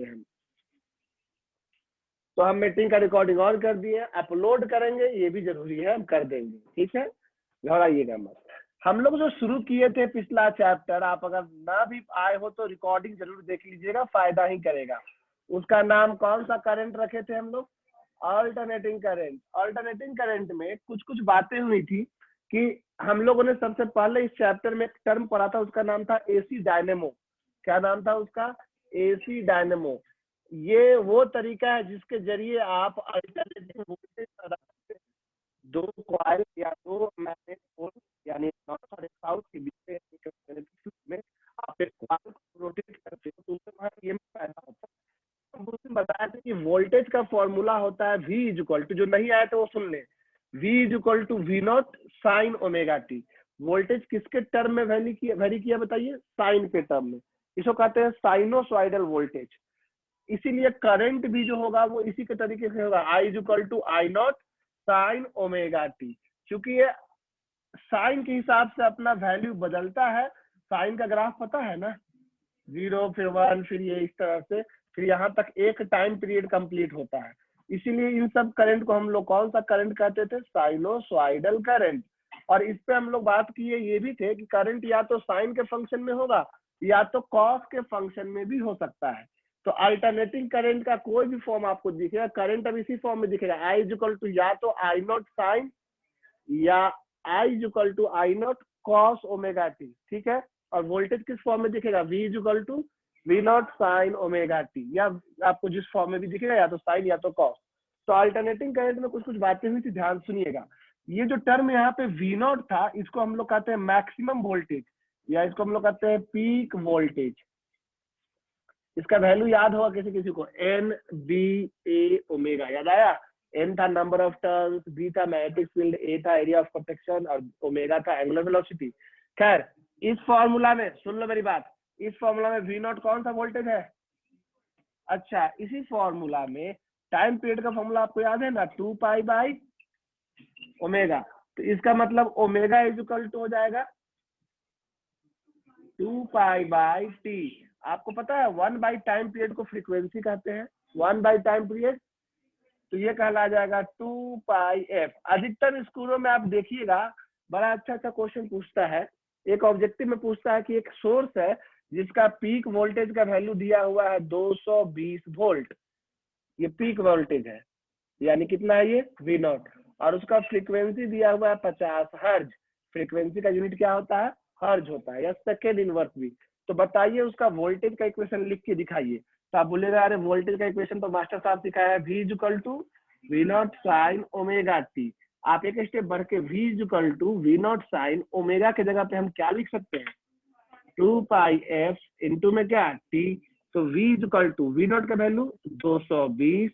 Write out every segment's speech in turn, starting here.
दें हम। तो हम मीटिंग का रिकॉर्डिंग ऑन कर दिए, अपलोड करेंगे, ये भी जरूरी है, हम कर देंगे, ठीक है, घबराइएगा मत। हम लोग जो शुरू किए थे पिछला चैप्टर, आप अगर ना भी आए हो तो रिकॉर्डिंग जरूर देख लीजिएगा, फायदा ही करेगा। उसका नाम कौन सा करंट रखे थे हम लोग? Alternating current. अल्टरनेटिंग करंट में कुछ कुछ बातें हुई थी कि हम लोगों ने सबसे पहले इस चैप्टर में एक टर्म पढ़ा था, उसका नाम था एसी डायनेमो। क्या नाम था उसका? AC dynamo. ये वो तरीका है जिसके जरिए आप अल्टरनेटिंग वोल्टेज पैदा करते हैं। दो कॉइल या दो मैग्नेट पोल यानी नॉर्थ और साउथ के बीच में आप एक कॉइल को रोटेट करते हो तो उससे ईएमएफ पैदा होता है। हम उसमें बताया था कि वोल्टेज का फॉर्मूला होता है V इक्वल टू, जो नहीं आया तो वो सुन ले, V equal to V naught sine omega T. Voltage किसके टर्म में वैरी किया बताइए? साइन के टर्म में। इसको कहते हैं साइनोसॉइडल वोल्टेज। इसीलिए करंट भी जो होगा वो इसी के तरीके से होगा, I equal to I naught sine omega T. क्योंकि ये साइन के हिसाब से अपना वैल्यू बदलता है। साइन का ग्राफ पता है ना, 0 फिर 1 फिर ये इस तरह से, फिर यहाँ तक एक टाइम पीरियड कंप्लीट होता है। इसीलिए इन सब करंट को हम लोग कौन सा करंट कहते थे? Sinusoidal current. और इस पे हम लोग बात किए ये भी थे कि करंट या तो साइन के फंक्शन में होगा या तो कॉस के फंक्शन में भी हो सकता है। तो अल्टरनेटिंग करंट का कोई भी फॉर्म आपको दिखेगा, करंट अब इसी फॉर्म में दिखेगा, I इक्वल टू या तो I नॉट साइन या I equal to I naught cos omega T, ठीक है। और वोल्टेज किस फॉर्म में दिखेगा? V equal to V naught sine omega T, या आपको जिस फॉर्म में भी दिखेगा या तो साइन या तो कॉस। तो अल्टरनेटिंग करंट में कुछ कुछ बातें हुई थी, ध्यान सुनिएगा। ये जो टर्म यहाँ पे V नॉट था, इसको हम लोग कहते हैं मैक्सिमम वोल्टेज, या इसको हम लोग कहते हैं पीक वोल्टेज। इसका वैल्यू याद होगा किसी किसी को, एन बी ए ओमेगा, याद आया? एन था नंबर ऑफ टर्न्स, बी था मैग्नेटिक फील्ड, ए था एरिया ऑफ प्रोटेक्शन और ओमेगा था एंगुलर वेलोसिटी। खैर इस फॉर्मूला में सुन लो मेरी बात, इस फॉर्मूला में वी नॉट कौन सा वोल्टेज है? अच्छा, इसी फॉर्मूला में टाइम पीरियड का फॉर्मूला आपको याद है ना, 2 पाई बाई ओमेगा। तो इसका मतलब ओमेगा इज इक्वल टू हो जाएगा 2 पाई बाई टी। आपको पता है 1 बाई टाइम पीरियड को फ्रीक्वेंसी कहते हैं, 1 बाई टाइम पीरियड, तो ये कहला जाएगा 2 पाई एफ। अधिकतर स्कूलों में आप देखिएगा बड़ा अच्छा अच्छा क्वेश्चन पूछता है, एक ऑब्जेक्टिव में पूछता है कि एक सोर्स है जिसका पीक वोल्टेज का वैल्यू दिया हुआ है 220 वोल्ट, ये पीक वोल्टेज है, यानी कितना है ये? वी नॉट, और उसका फ्रीक्वेंसी दिया हुआ है 50 हर्ज। फ्रीक्वेंसी का यूनिट क्या होता है? हर्ज होता है, या सेकेंड इनवर्स भी। तो बताइए उसका वोल्टेज का इक्वेशन लिख के दिखाइए। तो आप बोलेगा अरे वोल्टेज का इक्वेशन तो मास्टर साहब सिखाया है, V equal to V naught sine omega T. आप एक स्टेप बढ़ के V equal to V naught sine omega के जगह पे हम क्या लिख सकते हैं? 2 पाई एफ इंटू में क्या? टी। तो V equal to V not का value 220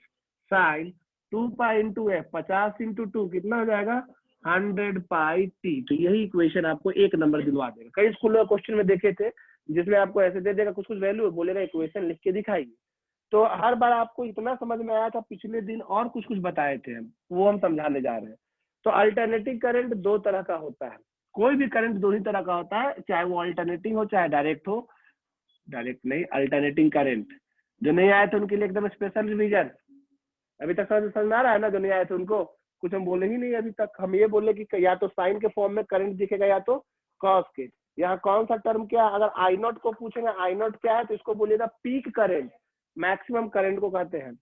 sine 2 pi into F, 50 into 2 कितना हो जाएगा? 100 पाई टी। तो यही इक्वेशन आपको एक नंबर दिलवा देगा। कई स्कूलों में क्वेश्चन में देखे थे जिसमें आपको ऐसे दे देगा कुछ कुछ वैल्यू, बोलेगा इक्वेशन लिख के दिखाइए। तो हर बार आपको इतना समझ में आया था, पिछले दिन और कुछ कुछ बताए थे हम, वो हम समझाने जा रहे हैं। तो अल्टरनेटिंग करंट दो तरह का होता है, कोई भी करंट दो ही तरह का होता है, चाहे वो अल्टरनेटिंग हो चाहे डायरेक्ट हो। डायरेक्ट नहीं, अल्टरनेटिंग करंट। जो नहीं आए थे उनके लिए एकदम स्पेशल रिवीजन। अभी तक समझ में आ रहा है ना? जो नहीं आए थे उनको कुछ हम बोले ही नहीं अभी तक। हम ये बोले कि या तो साइन के फॉर्म में करंट दिखेगा या तो कॉस के। यहाँ कौन सा टर्म क्या? अगर आई नॉट को पूछेंगे आई नॉट क्या है तो इसको बोलिएगा पीक करंट, मैक्सिमम करंट को कहते हैं।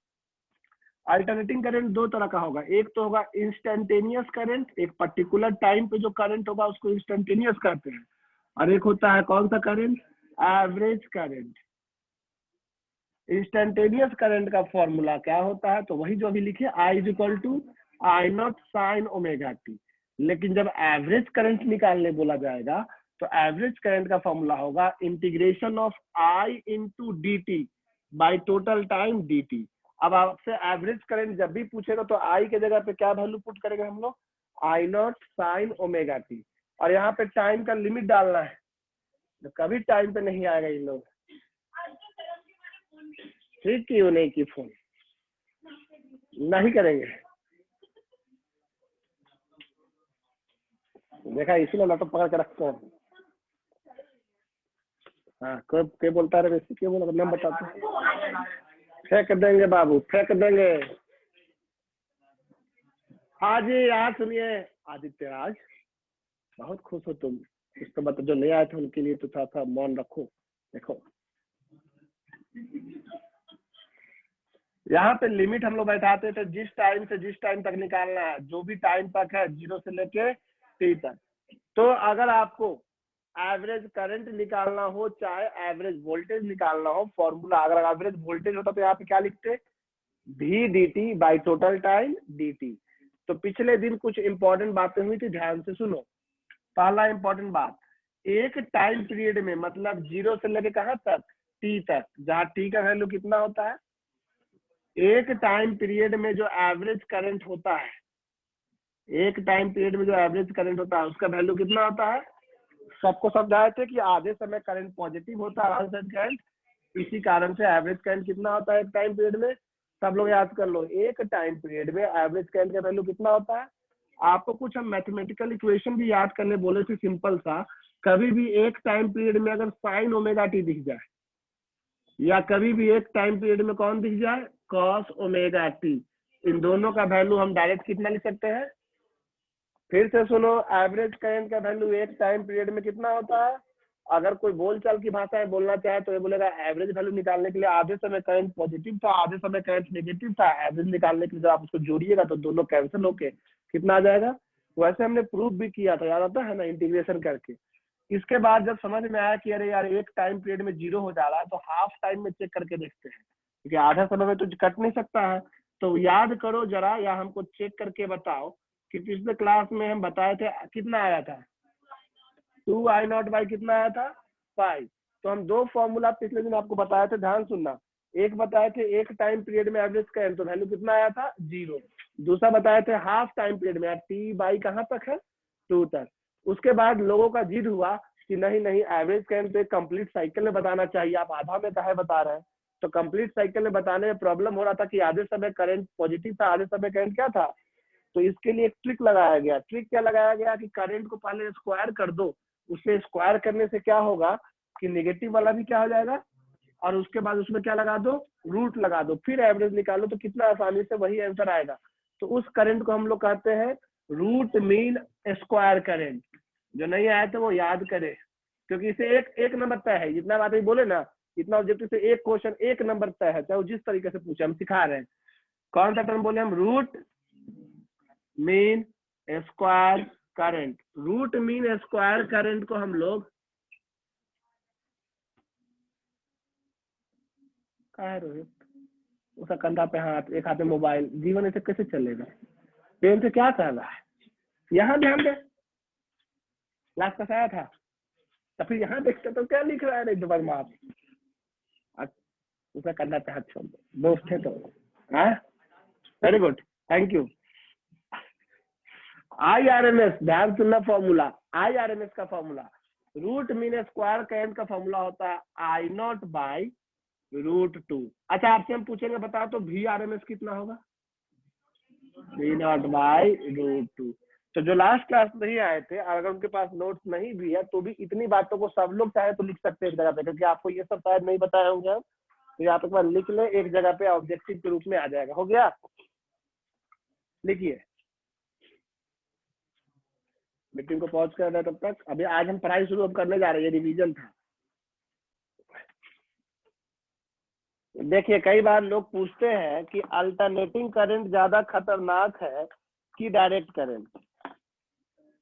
अल्टरनेटिंग करंट दो तरह का होगा, एक तो होगा इंस्टेंटेनियस करंट, एक पर्टिकुलर टाइम पे जो करंट होगा उसको इंस्टेंटेनियस कहते हैं, और एक होता है कौन सा current? Average current. Instantaneous current का फॉर्मूला क्या होता है? तो वही जो अभी लिखे, I is equal to I not sine omega T. लेकिन जब एवरेज करंट निकालने बोला जाएगा तो एवरेज करंट का फॉर्मूला होगा integration of I into D T by total time D T. अब आपसे एवरेज करंट जब भी पूछेगा तो आई के जगह पे क्या वैल्यू पुट करेंगे हम लोग? आई नॉट साइन ओमेगा टी। और यहाँ पे टाइम का लिमिट डालना है, तो कभी टाइम पे नहीं आएगा इन लोग। ठीक क्यों नहीं की फोन नहीं करेंगे? देखा, इसीलिए लैपटॉप पकड़ के रखते हैं। हाँ, क्या बोलता है? वैसे क्या बोला? नाम बताते हैं। फेंक देंगे बाबू, फेंक देंगे। हाँ जी, यहाँ सुनिए आदित्य राज, बहुत खुश हो तुम। उसके बाद जो नहीं आए थे उनके लिए तो थोड़ा सा मौन रखो। देखो यहाँ पे लिमिट हम लोग बैठाते थे जिस टाइम से जिस टाइम तक निकालना है, जो भी टाइम तक है 0 से लेके t तक। तो अगर आपको एवरेज करंट निकालना हो चाहे एवरेज वोल्टेज निकालना हो, फॉर्मूला अगर एवरेज वोल्टेज होता तो यहाँ पे क्या लिखते, v dt by total time dt। तो पिछले दिन कुछ इंपॉर्टेंट बातें हुई थी, ध्यान से सुनो। पहला इंपॉर्टेंट बात, एक टाइम पीरियड में मतलब 0 से लेके कहाँ तक, t तक, जहाँ t का वैल्यू कितना होता है, एक टाइम पीरियड में जो एवरेज करंट होता है, एक टाइम पीरियड में जो एवरेज करंट होता है उसका वैल्यू कितना होता है। सबको समझाए थे कि आधे समय करंट पॉजिटिव होता है करंट, इसी कारण से एवरेज करंट कितना होता है एक टाइम पीरियड में। सब लोग याद कर लो, एक टाइम पीरियड में एवरेज करंट का वैल्यू कितना होता है। आपको कुछ हम मैथमेटिकल इक्वेशन भी याद करने बोले थे, सिंपल सा। कभी भी एक टाइम पीरियड में अगर साइन ओमेगा टी दिख जाए, या कभी भी एक टाइम पीरियड में कौन दिख जाए, कॉस ओमेगा टी, इन दोनों का वैल्यू हम डायरेक्ट कितना लिख सकते हैं। फिर से सुनो, एवरेज करंट का वैल्यू एक टाइम पीरियड में कितना होता है। अगर कोई बोलचाल की भाषा में बोलना चाहे तो ये बोलेगा एवरेज वैल्यू निकालने के लिए आधे समय करंट पॉजिटिव था, आधे समय करंट नेगेटिव था। एवरेज निकालने के लिए जब आप उसको जोड़िएगा तो दोनों कैंसिल होके कितना आ जाएगा। वैसे हमने प्रूफ भी किया था, याद आता है ना, इंटीग्रेशन करके। इसके बाद जब समझ में आया कि अरे यार एक टाइम पीरियड में 0 हो जा रहा है, तो हाफ टाइम में चेक करके देखते हैं, क्योंकि आधा समय में तो कट नहीं सकता है। तो याद करो जरा, या हमको चेक करके बताओ कि पिछले क्लास में हम बताए थे कितना आया था, 2i0 बाई कितना आया था, 5। तो हम दो फॉर्मूला पिछले दिन आपको बताए थे, ध्यान सुनना। एक बताए थे एक टाइम पीरियड में एवरेज करंट, तो वैल्यू कितना आया था, 0। दूसरा बताए थे हाफ टाइम पीरियड में, t बाई कहाँ तक है, 2 तक। उसके बाद लोगों का जिद हुआ कि नहीं नहीं, एवरेज करंट तो एक कंप्लीट साइकिल में बताना चाहिए, आप आधा में काहे बता रहे हैं। तो कंप्लीट साइकिल में बताने में प्रॉब्लम हो रहा था कि आधे समय करंट पॉजिटिव था, आधे समय करंट क्या था। तो इसके लिए एक ट्रिक लगाया गया। ट्रिक क्या लगाया गया कि करंट को पहले स्क्वायर कर दो, उसे स्क्वायर करने से क्या होगा कि नेगेटिव वाला भी क्या हो जाएगा, और उसके बाद उसमें क्या लगा दो, रूट लगा दो, फिर एवरेज निकालो, तो कितना आसानी से वही आंसर आएगा। तो उस करंट को हम लोग कहते हैं रूट मीन स्क्वायर करंट। जो नहीं आया तो वो याद करे, क्योंकि इसे एक नंबर तय है। जितना बात बोले ना, इतना ऑब्जेक्टिव से एक क्वेश्चन एक नंबर तय है, चाहे वो जिस तरीके से पूछे, हम सिखा रहे हैं। कौन सा टर्म बोले हम, root mean square current. Root mean square current को हम लोग रोहित, उसका कंधा पे हाथ, एक हाथ में मोबाइल, जीवन ऐसे कैसे चलेगा। पेन से क्या कर रहा है, यहाँ ध्यान दे, क्लास का आया था, तो फिर यहाँ देखते तो क्या लिख रहा है, नहीं दोबारा माफ, उसका कंधा पे हाथ छोड़ दो, दोस्त है तो। हाँ, very good, thank you. IRMS, ध्यान सुनना फॉर्मूला, IRMS का formula, root mean square current का फॉर्मूला होता है I0 बाई √2। अच्छा, आपसे हम पूछेंगे बताओ तो VRMS कितना होगा, V0 बाई √2। तो जो लास्ट क्लास नहीं आए थे, अगर उनके पास नोट्स नहीं भी है तो भी इतनी बातों को सब लोग चाहे तो लिख सकते हैं एक जगह पे, क्योंकि आपको ये सब शायद नहीं बताए होंगे हम, तो यहाँ पे लिख ले एक जगह पे, ऑब्जेक्टिव के रूप में आ जाएगा। हो गया, लिखिए। मीटिंग को पॉज कर रहे हैं तब तक। अभी आज हम पढ़ाई शुरू करने जा रहे हैं, ये रिवीजन था। देखिए, कई बार लोग पूछते हैं कि अल्टरनेटिंग करंट ज्यादा खतरनाक है कि डायरेक्ट करंट।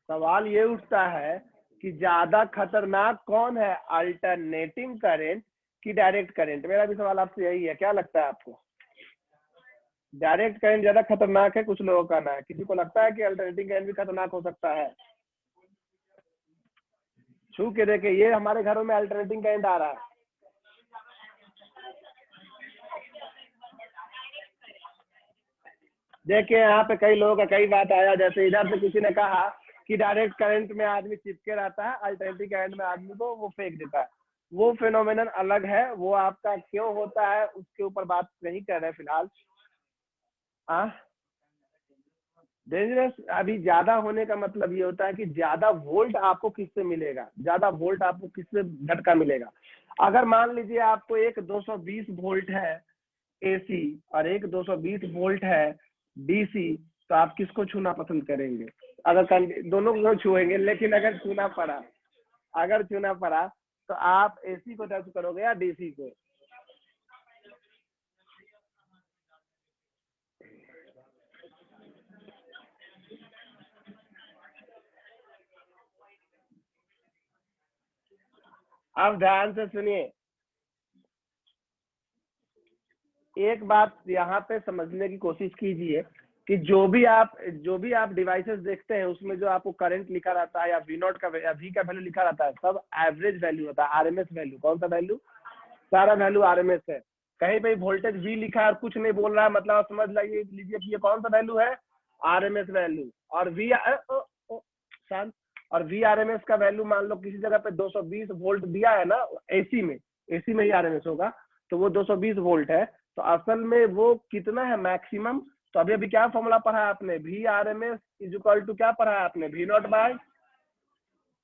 सवाल ये उठता है कि ज्यादा खतरनाक कौन है, अल्टरनेटिंग करंट कि डायरेक्ट करंट। मेरा भी सवाल आपसे यही है, क्या लगता है आपको, डायरेक्ट करंट ज्यादा खतरनाक है, कुछ लोगों का ना है, किसी को लगता है कि अल्टरनेटिंग करंट भी खतरनाक हो सकता है। छू के देखे, ये हमारे घरों में अल्टरनेटिंग करंट आ रहा है। देखिए, यहाँ पे कई लोगों का कई बात आया, जैसे इधर से किसी ने कहा कि डायरेक्ट करंट में आदमी चिपके रहता है, अल्टरनेटिंग करंट में आदमी को वो फेंक देता है। वो फिनोमिनन अलग है, वो आपका क्यों होता है उसके ऊपर बात नहीं कर रहे फिलहाल। डेंजरस अभी ज्यादा होने का मतलब ये होता है कि ज्यादा वोल्ट आपको किससे मिलेगा, ज्यादा वोल्ट आपको किससे झटका मिलेगा। अगर मान लीजिए आपको एक 220 वोल्ट है, AC और एक 220 वोल्ट है DC, तो आप किसको छूना पसंद करेंगे? अगर दोनों को छुएंगे, लेकिन अगर छूना पड़ा तो आप AC को टच करोगे या DC को? अब ध्यान से सुनिए, एक बात यहाँ पे समझने की कोशिश कीजिए कि जो भी आप डिवाइसेस देखते हैं उसमें जो आपको करंट लिखा रहता है या V नॉट का या V का वैल्यू लिखा रहता है, सब एवरेज वैल्यू होता है, RMS वैल्यू। कौन सा वैल्यू? सारा वैल्यू RMS है। कहीं पे वोल्टेज V लिखा है और कुछ नहीं बोल रहा है, मतलब आप समझ लीजिए कि ये कौन सा वैल्यू है? RMS value. और शांत। और VRMS का वैल्यू मान लो किसी जगह पे 220 वोल्ट दिया है ना, AC में ही RMS होगा, तो वो 220 वोल्ट है। तो असल में वो कितना है मैक्सिमम? तो अभी क्या फॉर्मूला पढ़ा है आपने? VRMS इज इक्वल टू क्या पढ़ा है आपने? V नॉट बाय,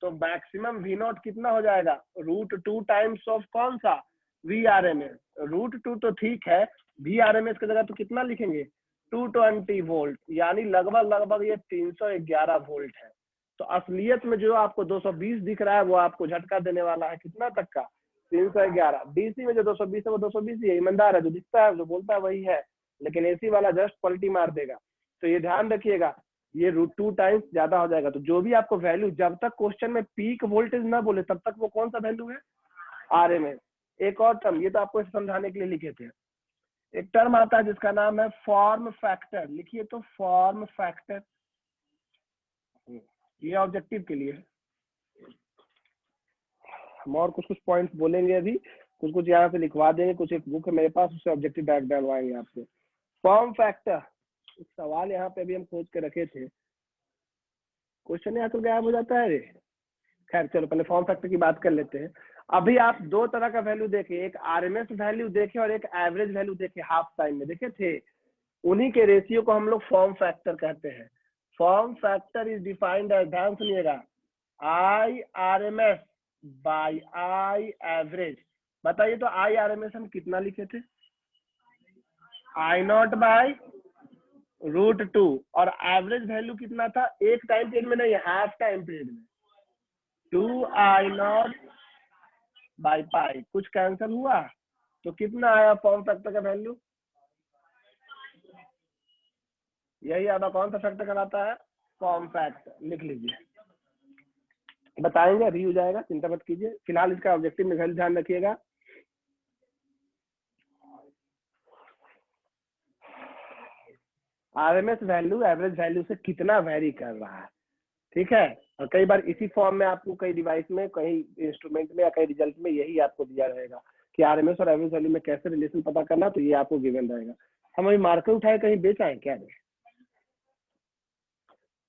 तो मैक्सिमम V नॉट कितना हो जाएगा? √2 टाइम्स ऑफ कौन सा? VRMS। √2 तो ठीक है, VRMS की जगह तो कितना लिखेंगे? 220 वोल्ट, यानी लगभग ये 311 वोल्ट है। तो असलियत में जो आपको 220 दिख रहा है वो आपको झटका देने वाला है कितना तक का? 311। DC में जो 220 है वो 220 ही है, ईमानदार है, जो दिखता है जो बोलता है वही है, लेकिन AC वाला जस्ट पलटी मार देगा। तो ये ध्यान रखिएगा, ये √2 टाइम्स ज्यादा हो जाएगा। तो जो भी आपको वैल्यू, जब तक क्वेश्चन में पीक वोल्टेज ना बोले तब तक वो कौन सा वैल्यू है? RMS। एक और टर्म, ये तो आपको समझाने के लिए लिखे थे, एक टर्म आता है जिसका नाम है फॉर्म फैक्टर। लिखिए तो, फॉर्म फैक्टर। ये ऑब्जेक्टिव के लिए। हम और कुछ पॉइंट्स बोलेंगे, अभी कुछ यहाँ से लिखवा देंगे, कुछ एक बुक है मेरे पास, उससे ऑब्जेक्टिव डायरेक्ट डलवाएंगे आपसे। फॉर्म फैक्टर, एक सवाल यहाँ पे अभी हम खोज के रखे थे, क्वेश्चन यहाँ तो गायब हो जाता है रे। खैर चलो पहले फॉर्म फैक्टर की बात कर लेते हैं। अभी आप दो तरह का वैल्यू देखे, एक RMS वैल्यू देखे और एक एवरेज वैल्यू देखे, हाफ टाइम में देखे थे। उन्हीं के रेशियो को हम लोग फॉर्म फैक्टर कहते हैं। Form factor is defined as, ध्यान सुनिएगा, IRMS बाय I एवरेज। बताइए तो IRMS हम कितना लिखे थे? I not by √2। और एवरेज वैल्यू कितना था? एक टाइम पीरियड में नहीं, हाफ टाइम पीरियड में, 2I नॉट बाय पाई। कुछ कैंसिल हुआ तो कितना आया फॉर्म फैक्टर का वैल्यू? यही आधा कौन सा फैक्टर कहलाता है? Form factor. लिख लीजिए, बताएंगे अभी हो जाएगा, चिंता मत कीजिए। फिलहाल इसका ऑब्जेक्टिव में ध्यान रखिएगा। RMS वैल्यू एवरेज वैल्यू से कितना वेरी कर रहा है, ठीक है। और कई बार इसी फॉर्म में आपको कई डिवाइस में, कई इंस्ट्रूमेंट में या कई रिजल्ट में यही आपको दिया रहेगा कि RMS और एवरेज वैल्यू में कैसे रिलेशन पता करना, तो ये आपको गिवन रहेगा। हम अभी मार्कर उठाए कहीं बेच आए क्या?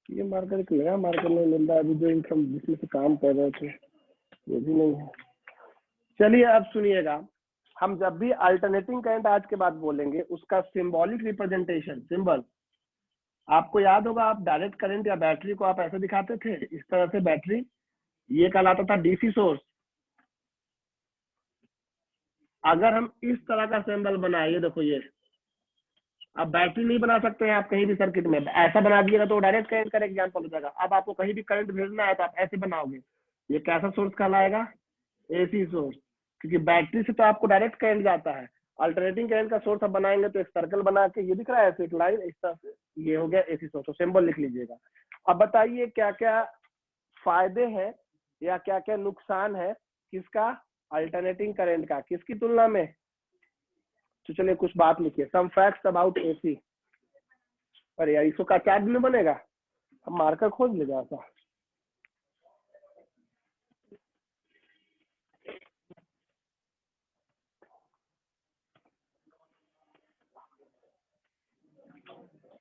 ये मार्कर एक नया मार्कर नहीं मिल रहा, अभी जो इनकम जिसमें से काम कर रहे थे वो भी नहीं है। चलिए अब सुनिएगा, हम जब भी अल्टरनेटिंग करंट आज के बाद बोलेंगे उसका सिंबॉलिक रिप्रेजेंटेशन, सिंबल आपको याद होगा। आप डायरेक्ट करंट या बैटरी को आप ऐसे दिखाते थे, इस तरह से बैटरी, ये कहलाता था DC सोर्स। अगर हम इस तरह का सिंबल बनाए, ये देखो, ये अब बैटरी नहीं बना सकते हैं आप कहीं भी सर्किट में, ऐसा बना दिएगा तो डायरेक्ट करंट का एग्जाम्पल हो जाएगा। अब आपको कहीं भी करंट भेजना है तो आप ऐसे बनाओगे, ये कैसा सोर्स कहलाएगा? AC सोर्स, क्योंकि बैटरी से तो आपको डायरेक्ट करंट जाता है। अल्टरनेटिंग करंट का सोर्स आप बनाएंगे तो एक सर्कल बना के, ये दिख रहा है ऐसे एक लाइन, इस तरह से, ये हो गया AC सोर्स। तो सिंबल लिख लीजिएगा। अब बताइए क्या क्या फायदे हैं या क्या क्या नुकसान है किसका? अल्टरनेटिंग करंट का, किसकी तुलना में? तो चलिए कुछ बात लिखिए, सम फैक्ट्स अबाउट AC। अरे यार इसको का 4 दिन में बनेगा, हम मार्कर खोज ले जाता।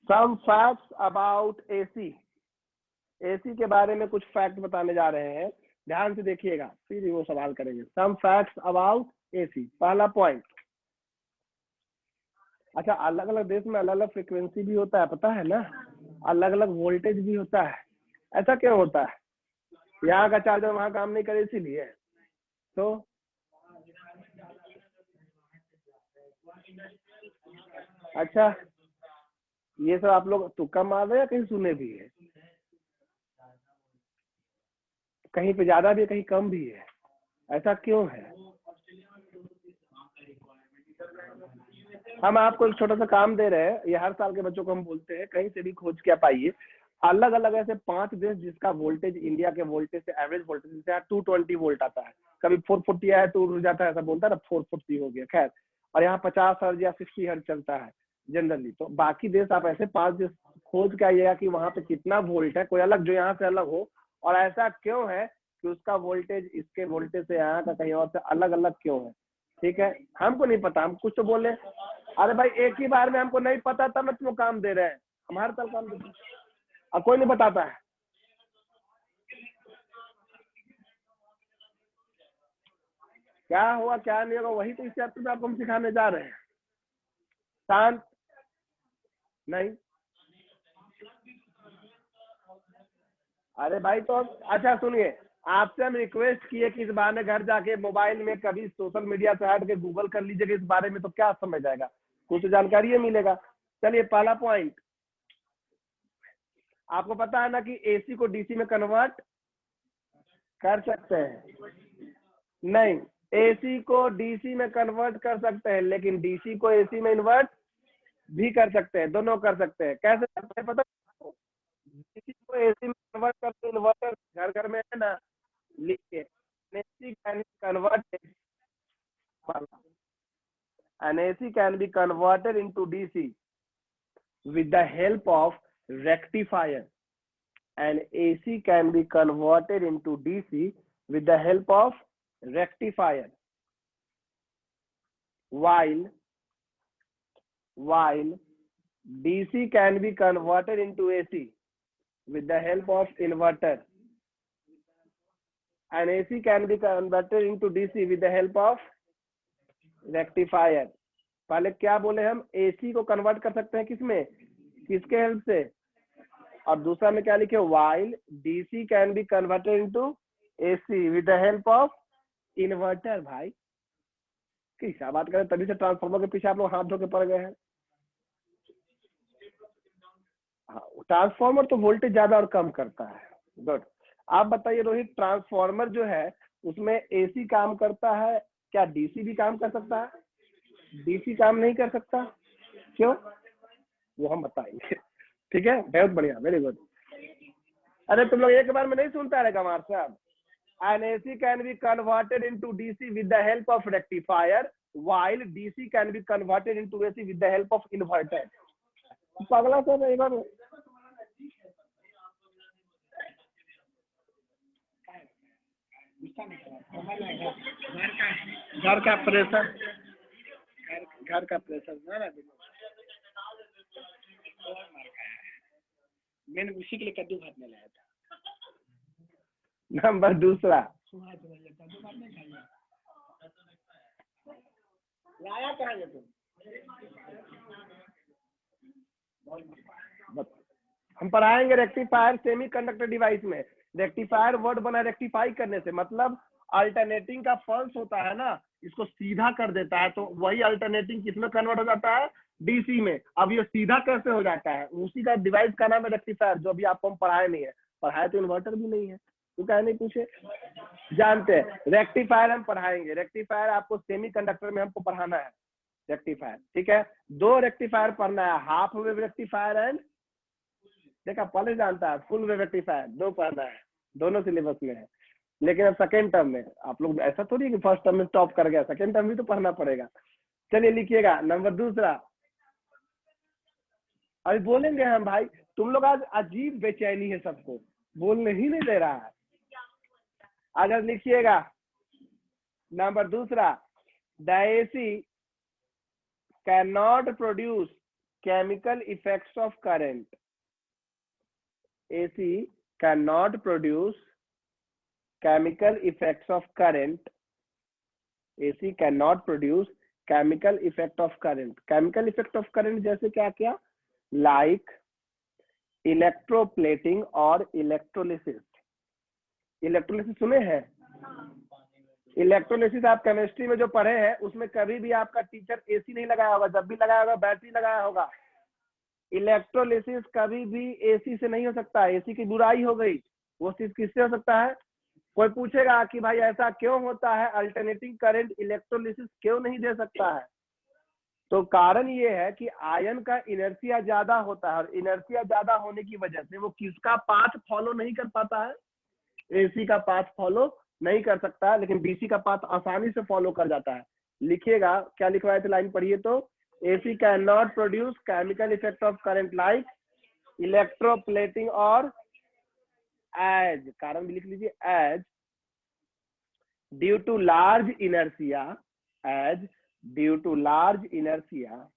सम फैक्ट्स अबाउट AC के बारे में कुछ फैक्ट बताने जा रहे हैं, ध्यान से देखिएगा, फिर वो सवाल करेंगे। सम फैक्ट्स अबाउट AC, पहला पॉइंट। अच्छा, अलग अलग देश में अलग अलग फ्रीक्वेंसी भी होता है, पता है ना, अलग अलग वोल्टेज भी होता है। ऐसा क्यों होता है? यहाँ का चार्जर वहां काम नहीं करे इसीलिए। तो अच्छा, ये सब आप लोग तुक्का मार रहे हैं या कहीं सुने भी है? कहीं पे ज्यादा भी है, कहीं कम भी है, ऐसा क्यों है? हम आपको एक छोटा सा काम दे रहे हैं, ये हर साल के बच्चों को हम बोलते हैं, कहीं से भी खोज के आप आइए, अलग अलग ऐसे 5 देश जिसका वोल्टेज इंडिया के वोल्टेज से एवरेज वोल्टेज जैसे 220 वोल्ट आता है, कभी 440 आया तो उड़ जाता है, ऐसा बोलता है ना 440 हो गया, खैर, और यहाँ 50 हर्ज या 60 हर्ज चलता है जनरली। तो बाकी देश आप ऐसे 5 देश खोज के आइएगा कि वहां पे कितना वोल्ट है, कोई अलग जो यहाँ से अलग हो, और ऐसा क्यों है कि उसका वोल्टेज इसके वोल्टेज से यहाँ का कहीं और से अलग अलग क्यों है। ठीक है, हमको नहीं पता, हम कुछ तो बोले। अरे भाई एक ही बार में हमको नहीं पता था, मैं तुमको काम दे रहे हैं, हम हर साल काम देते हैं और कोई नहीं बताता है। क्या हुआ क्या नहीं होगा वही तो इस चैप्टर में आपको हम सिखाने जा रहे हैं। शांत नहीं। अरे भाई तो अच्छा सुनिए, आपसे हम रिक्वेस्ट किए कि इस बहाने घर जाके मोबाइल में कभी सोशल मीडिया से हट के गूगल कर लीजिएगा इस बारे में, तो क्या समझ आएगा, कुछ जानकारी मिलेगा। चलिए पहला पॉइंट, आपको पता है ना कि एसी को डीसी में कन्वर्ट कर सकते हैं? नहीं, एसी को डीसी में कन्वर्ट कर सकते हैं, लेकिन डीसी को एसी में इन्वर्ट भी कर सकते हैं, दोनों कर सकते हैं। कैसे करते हैं पता है? डीसी को एसी में कन्वर्ट करते इन्वर्टर घर घर में है ना, लिखिए AC can converted, an AC can be converted into DC with the help of rectifier. An AC can be converted into DC with the help of rectifier. While DC can be converted into AC with the help of inverter. An AC can be converted into DC with the help of rectifier. पहले क्या बोले हम, AC को convert कर सकते हैं किसमें, किसके हेल्प से, और दूसरा में क्या लिखे, while DC can be converted into AC with the help of inverter. भाई क्या बात करें, तभी से ट्रांसफार्मर के पीछे आप लोग हाथ धो के पड़ गए हैं। ट्रांसफार्मर तो वोल्टेज ज्यादा और कम करता है। गुड, आप बताइए रोहित, ट्रांसफार्मर जो है उसमें एसी काम करता है, क्या डीसी भी काम कर सकता है? डीसी काम नहीं कर सकता, क्यों, वो हम बताएंगे। ठीक है, बहुत बढ़िया, वेरी गुड। अरे तुम लोग एक बार में नहीं सुनता रहेगा हमारे साहब। An AC can be converted into DC with the help of rectifier, while DC can be converted into AC with the help of inverter. पगला सर एक बार घर का प्रेशर, घर का प्रेशर ना मैंने उसी के लिए कद्दू भात में लाया था। नंबर दूसरा, लाया कहाँ है तुम? हम पढ़ाएंगे रेक्टिफायर सेमी कंडक्टर डिवाइस में। रेक्टिफायर वर्ड बना रेक्टिफाई करने से, मतलब अल्टरनेटिंग का पल्स होता है ना, इसको सीधा कर देता है, तो वही अल्टरनेटिंग किसमें कन्वर्ट हो जाता है, डीसी में। अब ये सीधा कैसे हो जाता है, उसी का डिवाइस का नाम है रेक्टिफायर, जो अभी आपको हम पढ़ाए नहीं है। पढ़ाए तो इन्वर्टर भी नहीं है, तो क्या नहीं पूछे, जानते हैं। रेक्टिफायर हम पढ़ाएंगे, रेक्टिफायर आपको सेमी कंडक्टर में हमको पढ़ाना है रेक्टिफायर। ठीक है, 2 रेक्टिफायर पढ़ना है, हाफ वेव रेक्टिफायर एंड, देखा पहले जानता है, फुल वेव रेक्टिफायर 2 पढ़ना है, दोनों सिलेबस में है। लेकिन अब सेकेंड टर्म में आप लोग, ऐसा थोड़ी है कि फर्स्ट टर्म में स्टॉप कर गया, सेकेंड टर्म भी तो पढ़ना पड़ेगा। चलिए लिखिएगा नंबर दूसरा। अभी बोलेंगे हम भाई, तुम लोग आज अजीब बेचैनी है, सबको बोलने ही नहीं दे रहा है। आज लिखिएगा नंबर दूसरा, the AC can not produce chemical effects of current. AC cannot produce chemical effects of current. AC cannot produce chemical effect of current. Chemical effect of current जैसे क्या क्या, like electroplating और electrolysis। electrolysis सुने हैं? Electrolysis आप chemistry में जो पढ़े हैं उसमें कभी भी आपका टीचर एसी नहीं लगाया होगा, जब भी लगाया होगा बैटरी लगाया होगा। इलेक्ट्रोलिसिस कभी भी एसी से नहीं हो सकता, एसी की बुराई हो गई। वो चीज किससे हो सकता है? कोई पूछेगा कि भाई ऐसा क्यों होता है, अल्टरनेटिंग करंट इलेक्ट्रोलिसिस क्यों नहीं दे सकता है? तो कारण ये है कि आयन का इनर्शिया ज्यादा होता है, और इनर्शिया ज्यादा होने की वजह से वो किसका पाथ फॉलो नहीं कर पाता है? एसी का पाथ फॉलो नहीं कर सकता है, लेकिन डीसी का पाथ आसानी से फॉलो कर जाता है। लिखिएगा, क्या लिखवाए थे, लाइन पढ़िए तो। AC can not produce chemical effect of current like electroplating और एज, कारण भी लिख लीजिए, as due to large inertia, as due to large inertia,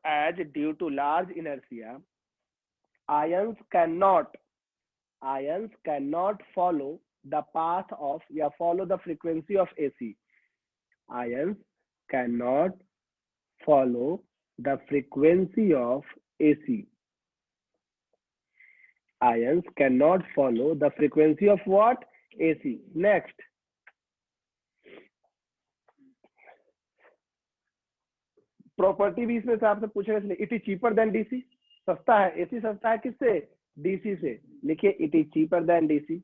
as due to large inertia, ions cannot follow the path of या follow the frequency of AC. Ions cannot follow the frequency of AC. Ions cannot follow the frequency of what? AC. Next. Property भी इसमें से आपसे पूछेगा, इसलिए it is cheaper than DC. सस्ता है AC, सस्ता है किससे? डीसी से। लिखिए it is cheaper than DC.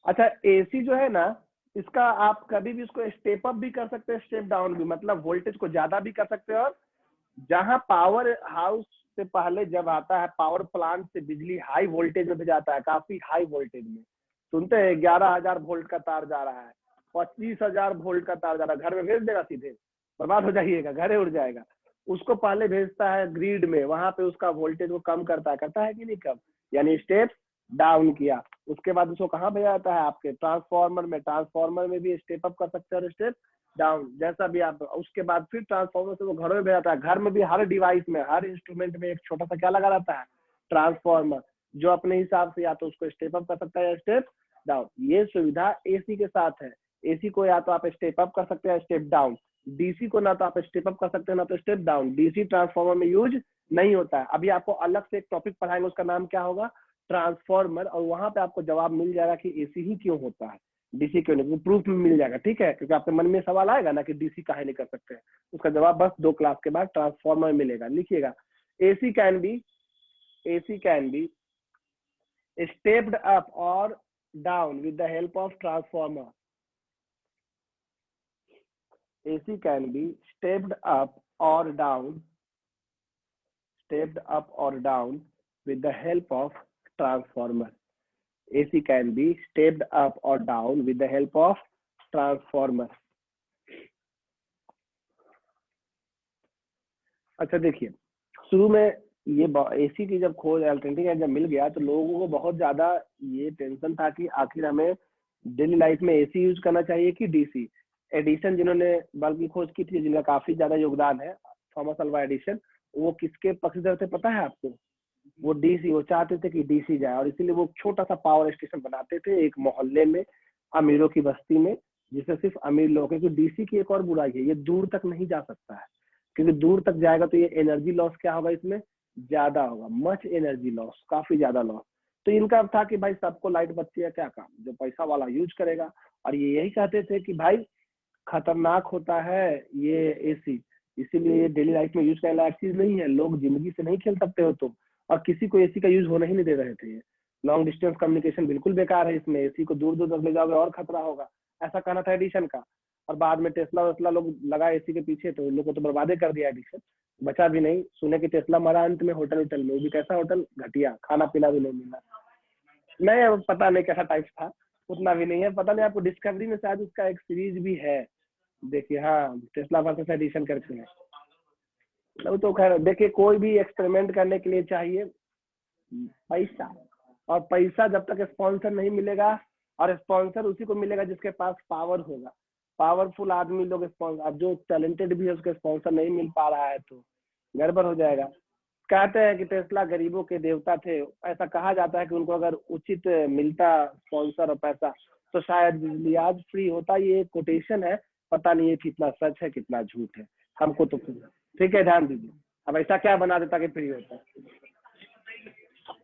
अच्छा, एसी जो है ना, इसका आप कभी भी उसको स्टेप अप भी कर सकते हैं, स्टेप डाउन भी, मतलब वोल्टेज को ज्यादा भी कर सकते हैं। और जहां पावर हाउस से पहले जब आता है, पावर प्लांट से बिजली हाई वोल्टेज में जाता है, काफी हाई वोल्टेज में, सुनते हैं 11,000 वोल्ट का तार जा रहा है, 25,000 वोल्ट का तार जा रहा है, घर में भेज देगा सीधे, बर्बाद हो जाइएगा, घर उड़ जाएगा। उसको पहले भेजता है ग्रिड में, वहां पे उसका वोल्टेज वो कम करता है कि नहीं कम, यानी स्टेप डाउन किया। उसके बाद उसको कहाँ भेजा जाता है? आपके ट्रांसफार्मर में। ट्रांसफार्मर में भी स्टेप अप कर सकते हैं और स्टेप डाउन, जैसा भी आप। उसके बाद फिर ट्रांसफार्मर से वो घरों में भेजा जाता है। घर में भी हर डिवाइस में, हर इंस्ट्रूमेंट में एक छोटा सा क्या लगा रहता है? ट्रांसफार्मर, जो अपने हिसाब से या तो उसको स्टेप अप कर सकता है या स्टेप डाउन। ये सुविधा एसी के साथ है। एसी को या तो आप स्टेप अप कर सकते हैं, स्टेप डाउन। डीसी को ना तो आप स्टेप अप कर सकते हैं ना तो स्टेप डाउन। डीसी ट्रांसफार्मर में यूज नहीं होता है। अभी आपको अलग से एक टॉपिक पढ़ाएंगे, उसका नाम क्या होगा? ट्रांसफार्मर। और वहां पे आपको जवाब मिल जाएगा कि एसी ही क्यों होता है, डीसी क्यों नहीं, प्रूफ में मिल जाएगा, ठीक है? क्योंकि आपके मन में सवाल आएगा ना कि डीसी काहे नहीं कर सकते हैं, उसका जवाब बस 2 क्लास के बाद ट्रांसफार्मर मिलेगा। लिखिएगा, AC can be stepped up और down with the help of transformer. AC can be stepped up or down with the help of transformer. AC can be stepped up or down with the help of transformer. अच्छा देखिए, शुरू में ये AC की जब खोज alternative जब मिल गया तो लोगों को बहुत ज्यादा ये टेंशन था कि आखिर हमें डेली लाइफ में एसी यूज करना चाहिए कि डीसी। एडिसन जिन्होंने बल्ब की खोज की थी, जिनका काफी ज्यादा योगदान है, थॉमस अल्वा एडिसन, वो किसके पक्षधर थे पता है आपको? वो डीसी, वो चाहते थे कि डीसी जाए, और इसीलिए वो छोटा सा पावर स्टेशन बनाते थे एक मोहल्ले में, अमीरों की बस्ती में, जिससे सिर्फ अमीर लोग, क्योंकि डीसी की एक और बुराई है, ये दूर तक नहीं जा सकता है, क्योंकि दूर तक जाएगा तो ये एनर्जी लॉस क्या होगा, इसमें ज्यादा होगा, मच एनर्जी लॉस, काफी ज्यादा लॉस। तो इनका था कि भाई सबको लाइट बत्ती है, क्या काम, जो पैसा वाला यूज करेगा। और ये यही कहते थे कि भाई खतरनाक होता है ये एसी, इसीलिए ये डेली लाइफ में यूज करने लायक चीज नहीं है, लोग जिंदगी से नहीं खेल सकते हो तुम। और किसी को एसी का यूज होने ही नहीं दे रहे थे। लॉन्ग डिस्टेंस कम्युनिकेशन बिल्कुल बेकार है इसमें, एसी को दूर दूर तक ले जाओगे और खतरा होगा, ऐसा कहना था एडिशन का। और बाद में टेस्ला वेस्ला लोग लगा एसी के पीछे, तो उन लोग को तो बर्बादे कर दिया एडिशन, बचा भी नहीं। सुने कि टेस्ला मरा अंत में होटल में, वो भी कैसा होटल, घटिया, खाना पीना भी नहीं मिला। नहीं, पता नहीं कैसा टाइप था, उतना भी नहीं है पता नहीं। आपको डिस्कवरी में शायद उसका एक सीरीज भी है, देखिए, हाँ, टेस्ला वर्सेस एडिशन करके है। तो खैर देखिए, कोई भी एक्सपेरिमेंट करने के लिए चाहिए पैसा, और पैसा जब तक स्पॉन्सर नहीं मिलेगा, और स्पॉन्सर उसी को मिलेगा जिसके पास पावर होगा, पावरफुल आदमी लोग स्पॉन्सर। अब जो टैलेंटेड भी है उसके स्पॉन्सर नहीं मिल पा रहा है तो गड़बड़ हो जाएगा। कहते हैं कि टेस्ला गरीबों के देवता थे, ऐसा कहा जाता है कि उनको अगर उचित मिलता स्पॉन्सर और पैसा तो शायद बिजली आज फ्री होता। ये कोटेशन है, पता नहीं ये कितना सच है कितना झूठ है, हमको तो ठीक है, ध्यान दीजिए। अब ऐसा क्या बना देता कि फ्री होता।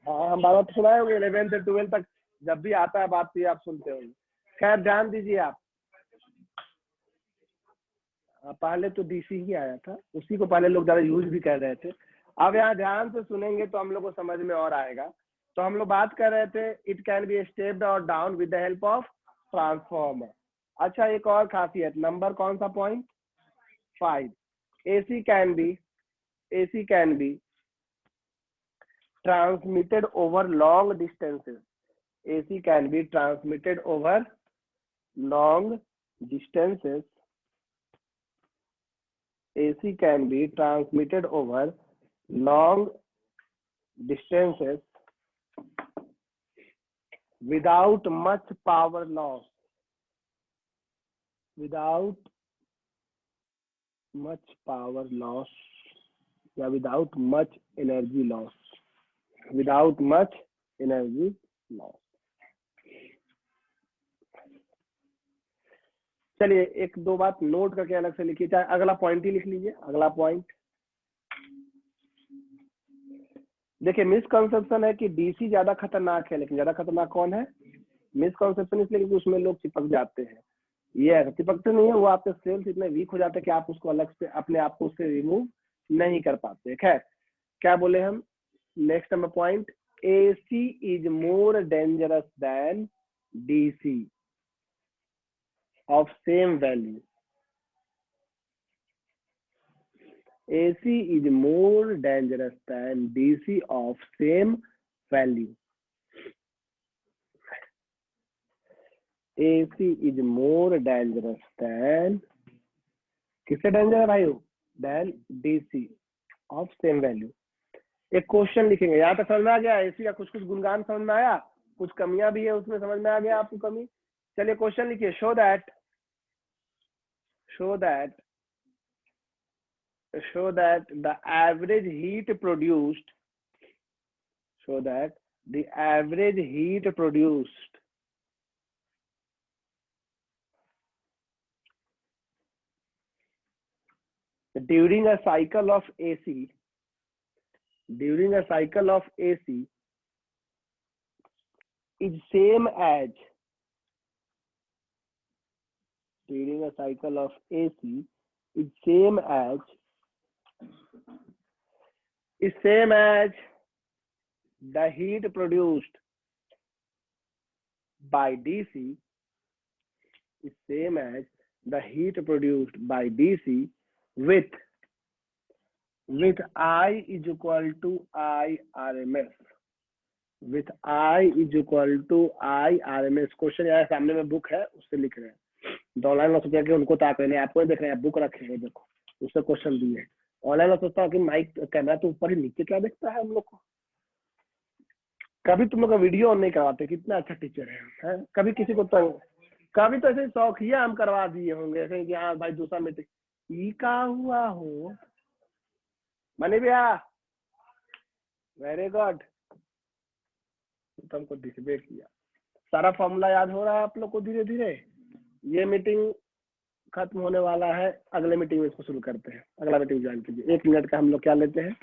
हाँ हम बार बार सुनाए होंगे, 11 से 12 तक जब भी आता है बात तो ये आप सुनते होंगे। खैर ध्यान दीजिए आप, पहले तो डीसी ही आया था, उसी को पहले लोग ज्यादा यूज भी कर रहे थे। अब यहाँ ध्यान से सुनेंगे तो हम लोग को समझ में और आएगा। तो हम लोग बात कर रहे थे इट कैन बी स्टेप्ड और down with the help of transformer. अच्छा एक और खासियत, नंबर कौन सा point 5, AC can be transmitted over long distances. AC can be transmitted over long distances. AC can be transmitted over long distances without much power loss. Without much power loss या without much energy loss. Without much energy loss. चलिए एक दो बात note करके अलग से लिखिए, चाहे अगला पॉइंट ही लिख लीजिए। अगला पॉइंट देखिए, मिसकंसेप्शन है कि डीसी ज्यादा खतरनाक है, लेकिन ज्यादा खतरनाक कौन है? मिसकंसेप्शन इसलिए क्योंकि उसमें लोग चिपक जाते हैं। ये चिपकते नहीं है, वो आपके सेल्स इतने वीक हो जाते हैं कि आप उसको अलग से अपने आप को उससे रिमूव नहीं कर पाते। खैर क्या बोले हम, next number point, AC is more dangerous than DC of same value. AC is more dangerous than DC of same value. AC is more dangerous than, किससे डेंजर है भाई? Than DC of same value. एक question लिखेंगे, यहाँ तक समझ में आ गया? AC का कुछ कुछ गुणगान समझ में आया, कुछ कमियां भी है उसमें समझ में आ गया आपको कमी। चलिए क्वेश्चन लिखिए, show that the average heat produced during a cycle of AC is same as the heat produced by DC with I is equal to I RMS. With I is equal to I RMS। Question यहाँ सामने में book है उससे लिख रहे हैं। Online में सोचा कि उनको ताक रहे हैं, आपको देख रहे हैं, बुक रखे हैं, देखो उससे क्वेश्चन दिए हैं। ऑनलाइन में सोचता हूँ कि माइक कैमरा तो ऊपर ही, नीचे क्या देखता है हम लोग को। कभी तुम लोग का वीडियो ऑन नहीं करवाते, कितना अच्छा टीचर है? कभी किसी को तो कभी तो ऐसे शौकिया हम करवा दिए होंगे ऐसे कि हाँ भाई दूसरा मीटिंग ये का हुआ हो मनी भैया, वेरी गुड, तुमको डिसबे किया। सारा फॉर्मूला याद हो रहा है आप लोग को धीरे धीरे। ये मीटिंग खत्म होने वाला है, अगले मीटिंग में इसको शुरू करते हैं। अगला मीटिंग ज्वाइन कीजिए। 1 मिनट का हम लोग क्या लेते हैं,